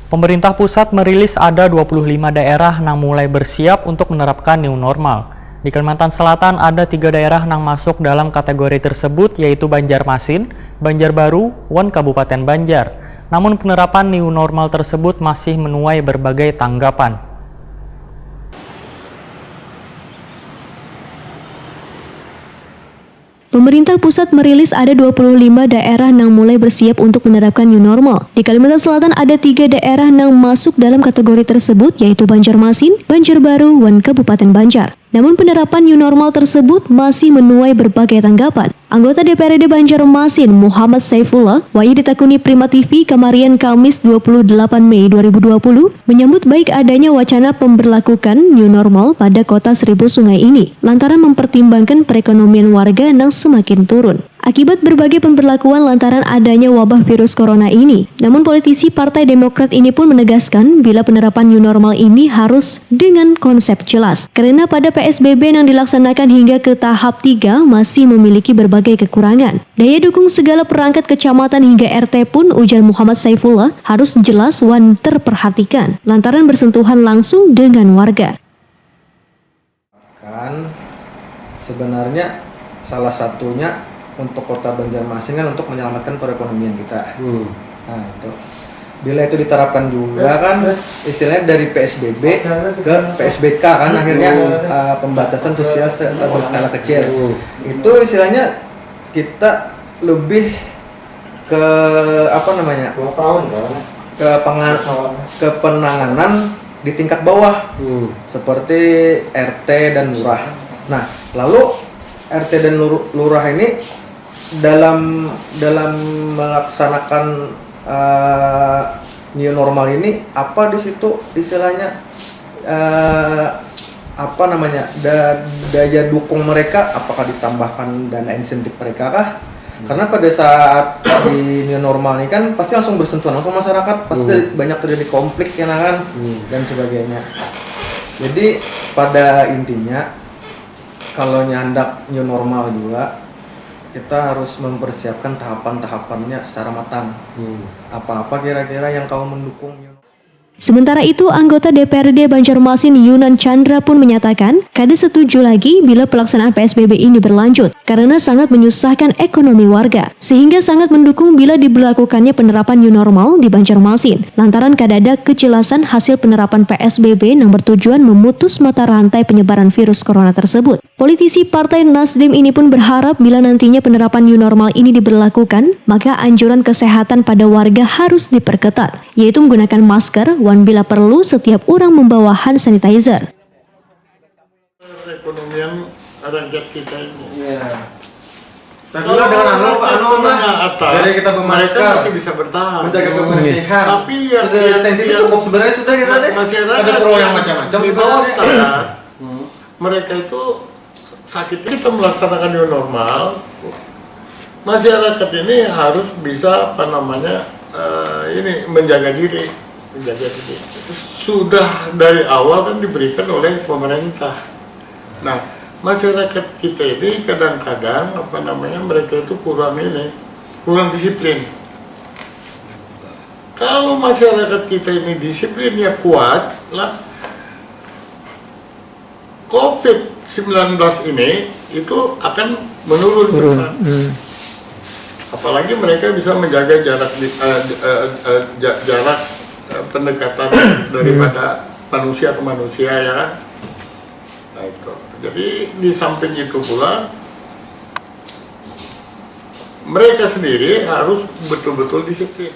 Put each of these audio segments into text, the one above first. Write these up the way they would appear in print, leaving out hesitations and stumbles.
Pemerintah pusat merilis ada 25 daerah yang mulai bersiap untuk menerapkan new normal. Di Kalimantan Selatan ada 3 daerah yang masuk dalam kategori tersebut yaitu Banjarmasin, Banjarbaru, dan Kabupaten Banjar. Namun penerapan new normal tersebut masih menuai berbagai tanggapan. Pemerintah pusat merilis ada 25 daerah yang mulai bersiap untuk menerapkan new normal. Di Kalimantan Selatan ada 3 daerah yang masuk dalam kategori tersebut yaitu Banjarmasin, Banjarbaru, dan Kabupaten Banjar. Namun penerapan new normal tersebut masih menuai berbagai tanggapan. Anggota DPRD Banjarmasin Muhammad Saifullah, wayu ditakuni Prima TV Kamarian Kamis 28 Mei 2020, menyambut baik adanya wacana pemberlakukan new normal pada kota Seribu Sungai ini, lantaran mempertimbangkan perekonomian warga yang semakin turun akibat berbagai pemberlakuan lantaran adanya wabah virus corona ini. Namun politisi Partai Demokrat ini pun menegaskan bila penerapan new normal ini harus dengan konsep jelas. Karena pada PSBB yang dilaksanakan hingga ke tahap 3 masih memiliki berbagai kekurangan. Daya dukung segala perangkat kecamatan hingga RT pun, ujar Muhammad Saifullah, harus jelas dan terperhatikan lantaran bersentuhan langsung dengan warga. Kan sebenarnya salah satunya untuk kota Banjarmasin kan untuk menyelamatkan perekonomian kita. Nah itu, bila itu diterapkan juga kan istilahnya dari PSBB ke PSBK kan akhirnya pembatasan sosial berskala kecil. Itu istilahnya kita lebih ke ke penanganan di tingkat bawah seperti RT dan lurah. Nah lalu RT dan lurah ini dalam melaksanakan new normal ini apa di situ istilahnya daya dukung mereka, apakah ditambahkan dana insentif mereka kah? Karena pada saat di new normal ini kan pasti langsung bersentuhan langsung masyarakat, pasti banyak terjadi konflik ya kan dan sebagainya. Jadi pada intinya kalau nyandak new normal juga kita harus mempersiapkan tahapan-tahapannya secara matang. Apa-apa kira-kira yang kamu mendukung? Sementara itu, anggota DPRD Banjarmasin Yunan Chandra pun menyatakan kades setuju lagi bila pelaksanaan PSBB ini berlanjut karena sangat menyusahkan ekonomi warga, sehingga sangat mendukung bila diberlakukannya penerapan new normal di Banjarmasin lantaran kadada kejelasan hasil penerapan PSBB yang bertujuan memutus mata rantai penyebaran virus corona tersebut. Politisi Partai Nasdem ini pun berharap bila nantinya penerapan new normal ini diberlakukan, maka anjuran kesehatan pada warga harus diperketat, yaitu menggunakan masker, dan bila perlu setiap orang membawa hand sanitizer. Perekonomian rakyat kita ini. Kalau dengan dari kita bermasker, masih bisa bertahan. menjaga kebersihan. Tapi yang cukup sebenarnya sudah kita masyarakat ada pro yang macam-macam. Di bawah standar, mereka itu sakit. Kita melaksanakan new normal. Masyarakat ini harus bisa menjaga diri. Sudah dari awal kan diberikan oleh pemerintah. Nah, masyarakat kita ini kadang-kadang mereka itu kurang disiplin. Kalau masyarakat kita ini disiplinnya kuat lah, COVID-19 ini itu akan menurun. Apalagi mereka bisa menjaga jarak pendekatan daripada manusia ke manusia ya kan. Nah itu. Jadi di samping itu pula mereka sendiri harus betul-betul disiplin.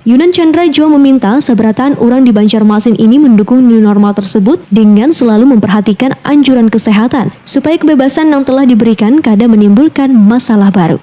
Yunan Chandra juga meminta seberatan orang di Banjarmasin ini mendukung new normal tersebut dengan selalu memperhatikan anjuran kesehatan supaya kebebasan yang telah diberikan kada menimbulkan masalah baru.